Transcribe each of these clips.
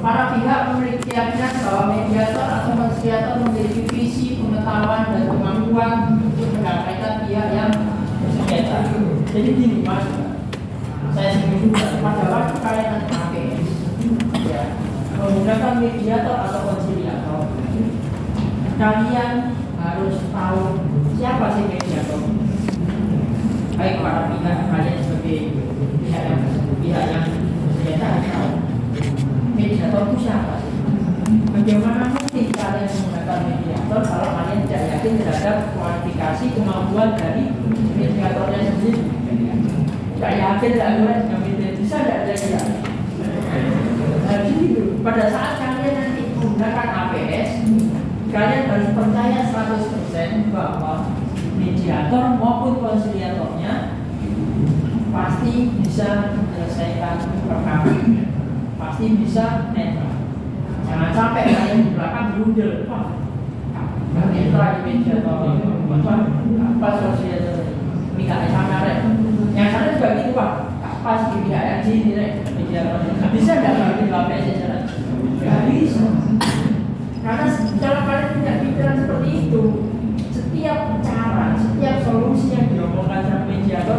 Para pihak memiliki keyakinan bahwa mediator atau konsiliator memiliki visi, pengetahuan, dan kemampuan untuk mendamaikan pihak yang bersengketa. Jadi gini mas, saya sendiri juga pada waktu kalian pakai ya, menggunakan mediator atau konsiliator, kalian harus tahu siapa sih mediator. Baik para pihak kalian sebagai pihak yang bersengketa harus tahu mediator itu siapa? Bagaimana mungkin kalian menggunakan mediator kalau kalian tidak yakin terhadap kualifikasi kemampuan dari mediatornya sendiri? Tidak yakin dengan mediator bisa tidak jadi? Jadi pada saat kalian nanti menggunakan APS, kalian harus percaya 100% bahwa mediator maupun konsiliatornya pasti bisa menyelesaikan perkara, pasti bisa netral. Jangan sampai kalian di belakang berundel, wah, netral di mediator, apa konsiliator ini nggak sama rek. Yang sana juga gitu pak, pas di pihak yang sini rek mediator, bisa nggak kalau di APS saja? Nggak bisa. Karena kalau kalian punya pikiran seperti itu, setiap cara, setiap solusi yang diomongkan sama mediator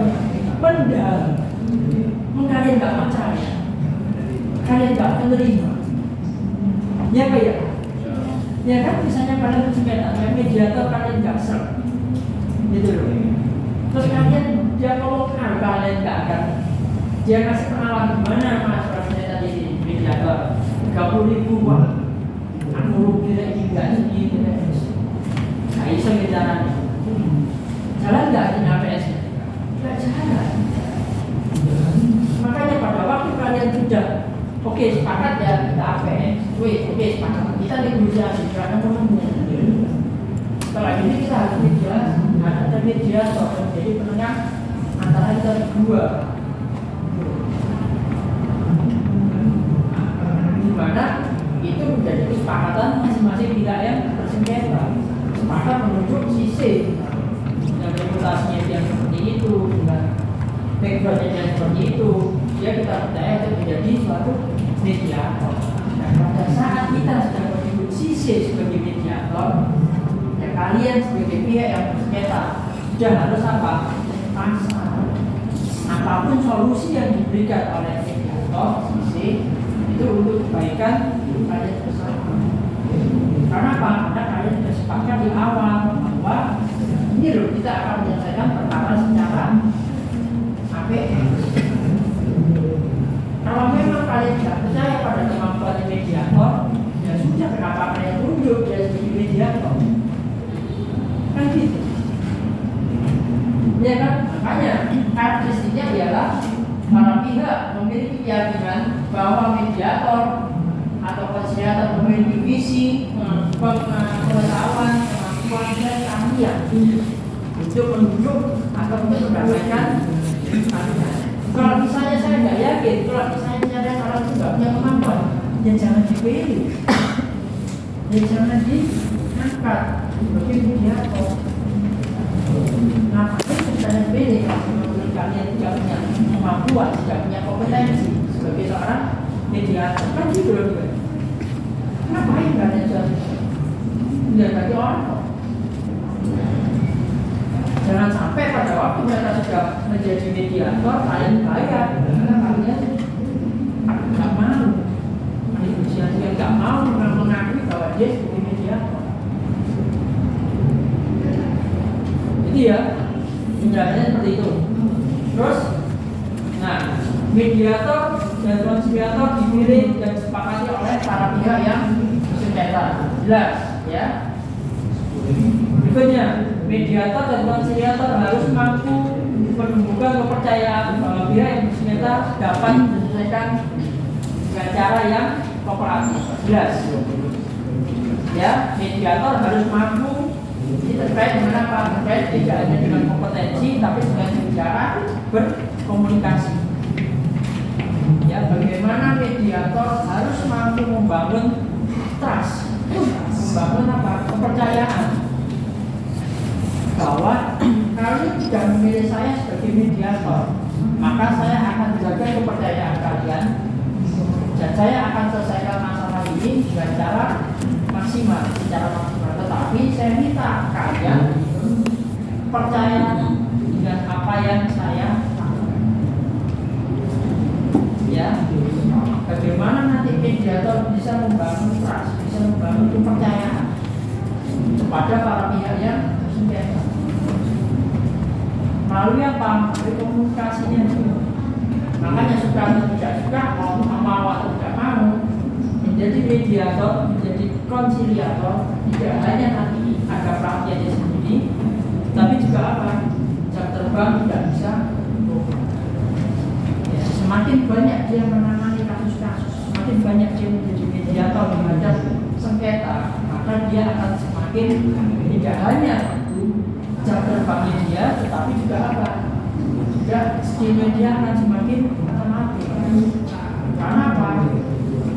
mendalam, kalian nggak percaya, kalian nggak menerima, ya kayak, ya kan misalnya kalian bersengketa, mediator kalian nggak serp, gitu loh. Terus kalian dia ngomongkan kalian nggak akan, dia kasih penawaran gimana mas rasanya tadi mediator 30.000 wah. Aku rugi lagi enggak segini nggak bisa bicaranya. Jalan nggak di APS? Nggak jalan. Makanya pada waktu kalian sudah oke sepakat ya kita APS, oke sepakat kita negosiasi karena menunggu. Setelah ini kita harus mediasi, ada mediator jadi penengah antara kita berdua. Dimana itu menjadi kesepakatan masing-masing pihak yang bersengketa, sepakat menunjuk sisi dengan reputasinya yang seperti itu, dengan backgroundnya yang seperti itu, ya kita percaya itu menjadi suatu mediator. Dan pada saat kita sedang menunjuk sisi sebagai mediator, ya kalian sebagai pihak yang bersengketa sudah harus apa? Pasrah. Apapun solusi yang diberikan oleh mediator sisi itu untuk kebaikan kalian bersama. Karena apa? Karena kalian sudah sepakat di awal bahwa ini loh kita akan menyelesaikan perkara secara APS. Kalau memang kalian tidak percaya pada kemampuan mediator, ya sudah kenapa kalian tunjuk dia sebagai mediator? Kan gitu. Ya kan? Makanya karakteristiknya ialah para pihak memiliki keyakinan bahwa mediator atau konsiliator memiliki visi, pengetahuan, kemampuan dan keahlian untuk menunjuk atau untuk mendamaikan kalian. Kalau misalnya saya nggak yakin, kalau misalnya saya orang itu nggak punya kemampuan, ya jangan dipilih, ya jangan diangkat sebagai mediator. Ngapain misalnya pilih kalau kalian tidak punya kemampuan, tidak punya kompetensi sebagai seorang mediator, kan gitu loh. Ngapain kalian jadi nggak bagi orang kok? Jangan sampai pada waktu mereka sudah menjadi mediator, kalian bayar karena kalian nggak mau negosiasi, nggak mau mengakui bahwa dia sebagai mediator. Jadi ya, penjelasannya seperti itu. Terus, nah, mediator dan konsiliator dipilih dan disepakati oleh para pihak yang bersengketa. Jelas, ya. Berikutnya, mediator dan konsiliator harus mampu menumbuhkan kepercayaan bahwa pihak yang bersengketa dapat menyelesaikan dengan cara yang kooperatif. Jelas, ya. Mediator harus mampu ini terkait dengan apa? Terkait tidak hanya dengan kompetensi, tapi dengan cara berkomunikasi. Ya, bagaimana mediator harus mampu membangun trust, membangun apa? Kepercayaan bahwa kalian tidak memilih saya sebagai mediator, maka saya akan jaga kepercayaan kalian dan saya akan selesaikan masalah ini dengan cara maksimal, tetapi saya minta kalian percaya dengan apa yang saya lakukan. Ya, bagaimana nanti mediator bisa membangun trust, bisa membangun kepercayaan kepada para pihak yang bersengketa. Melalui apa? Melalui komunikasinya dulu. Makanya suka atau tidak suka, mau atau tidak mau, menjadi mediator, menjadi konsiliator, tidak hanya nanti ada perhatiannya sendiri, tapi juga apa? Jam terbang tidak bisa. Ya, semakin banyak dia menangani kasus-kasus, semakin banyak dia menjadi mediator terhadap sengketa, maka dia akan semakin tidak hanya jam terbangnya dia, tetapi juga apa? Juga skillnya dia akan semakin matematik. Karena apa?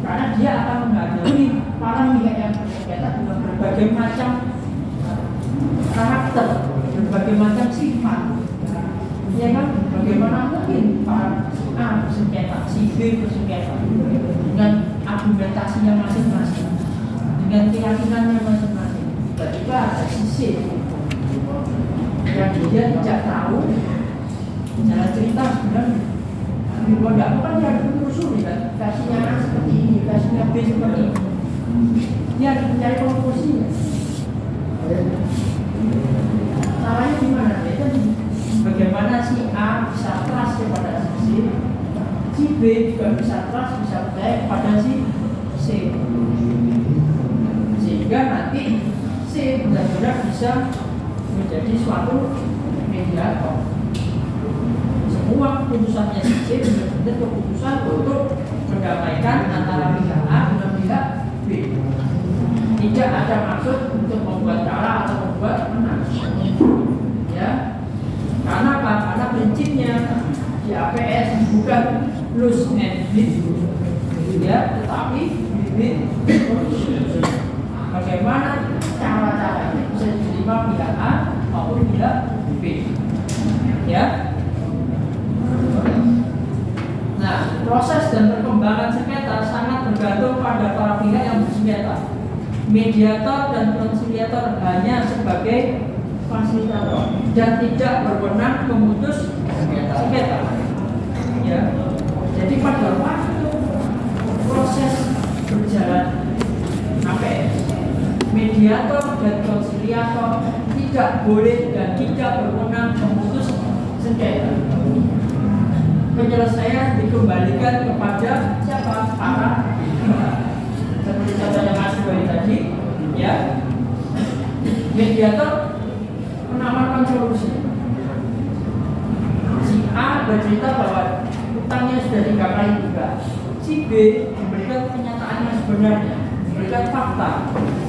Karena dia akan menghadapi para pihak yang bersengketa dengan berbagai macam karakter, berbagai macam sifat. Ya kan? Bagaimana mungkin para A bersengketa, si B bersengketa dengan argumentasinya masing-masing, dengan keyakinannya masing-masing. Tiba-tiba ada sisi yang dia tidak tahu cara cerita sebenarnya. Kalau tidak kan dia harus menelusuri kan, versinya A seperti ini, versinya B seperti ini. Dia harus mencari konklusinya. Caranya gimana? Itu bagaimana si A bisa trust kepada si B juga bisa trust, bisa percaya kepada si C, sehingga nanti C benar-benar bisa menjadi suatu mediator. Semua keputusannya si C benar-benar keputusan untuk mendamaikan antara pihak A dengan pihak B. Tidak ada maksud untuk membuat kalah atau membuat menang. Ya, karena apa? Karena prinsipnya di APS bukan lose and win, ya, tetapi win. Bagaimana cara-caranya bisa diterima pihak A maupun pihak B, ya. Nah, proses dan perkembangan sengketa sangat bergantung pada para pihak yang bersengketa. Mediator dan konsiliator hanya sebagai fasilitator dan tidak berwenang memutus sengketa. Ya, jadi pada waktu proses berjalan APS, mediator dan konsiliator tidak boleh dan tidak berwenang memutus sengketa. Penyelesaian dikembalikan kepada siapa? Para pihak. Seperti contohnya Mas Boy tadi, ya, mediator menawarkan solusi. Si A bercerita bahwa utangnya sudah 3 kali lipat. Si B memberikan kenyataan yang sebenarnya, memberikan fakta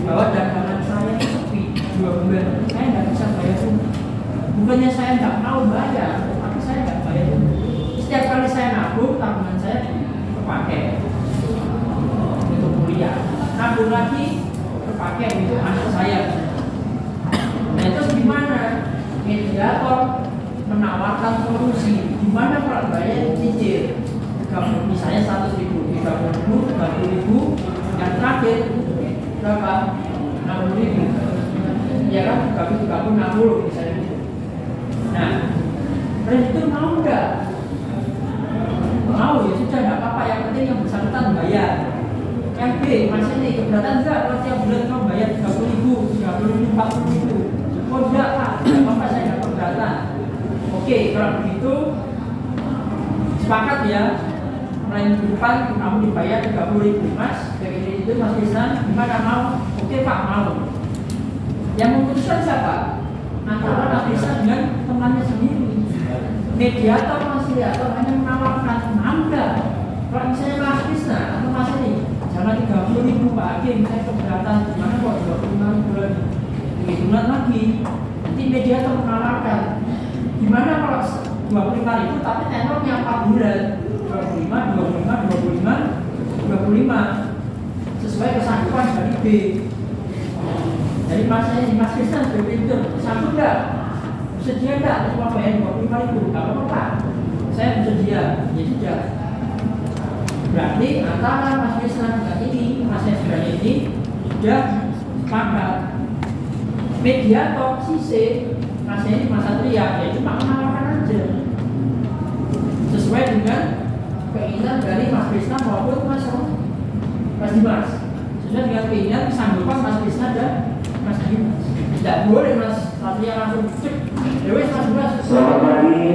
bahwa dagangan saya sepi 2 bulan, saya nggak bisa bayar utang. Bukannya saya nggak mau bayar, tapi saya nggak bayar. Setiap kali saya nabung, tabungan saya terpakai untuk kuliah, nabung lagi terpakai untuk anak saya. Nah, itu gimana? Mediator menawarkan solusi. Gimana kalau bayar cicil? Misalnya 100.000, 30.000, 30.000, yang terakhir berapa? 60.000. Ya kan? 30 misalnya. Nah, kreditur mau nggak? Mau, ya sudah, nggak apa-apa. Yang penting yang bersangkutan bayar. Yang B, Mas ini keberatan nggak kalau tiap bulan kamu bayar 30.000, 30.000, 40.000? Oh enggak Pak, nggak apa-apa, saya nggak keberatan. Oke, kalau begitu sepakat ya, mulai minggu depan kamu dibayar 30.000. Mas, kayak itu Mas Isnan, gimana mau? Oke Pak, mau. Yang memutuskan siapa? Antara Mas Isnan dengan temannya sendiri. Mediator, konsiliator hanya menawarkan, enggak. Kalau misalnya Mas Isnan atau Mas ini, jangan 30.000 Pak Hakim, saya keberatan. Gimana kok 25 bulan? Hitungan lagi, nanti mediator menawarkan. Gimana kalau 25.000 tapi tenornya 4 bulan? 25 sesuai kesanggupan dari B. Jadi Mas Kristen berpikir, sanggup nggak? Bersedia nggak? Cuma bayar 25.000, nggak apa-apa Pak, saya bersedia. Ya sudah. Berarti antara Mas Kristen dengan ini, Mas Kristen sudah sepakat. Mediator sisi Mas ini Mas Satria ya cuma menawarkan aja sesuai dengan keinginan dari Mas Krisna maupun Mas Dimas, sesuai dengan keinginan sanggupan Mas Krisna dan Mas Dimas. Tidak boleh Mas Satria langsung cek, ya wes Mas Dimas. Selamat pagi.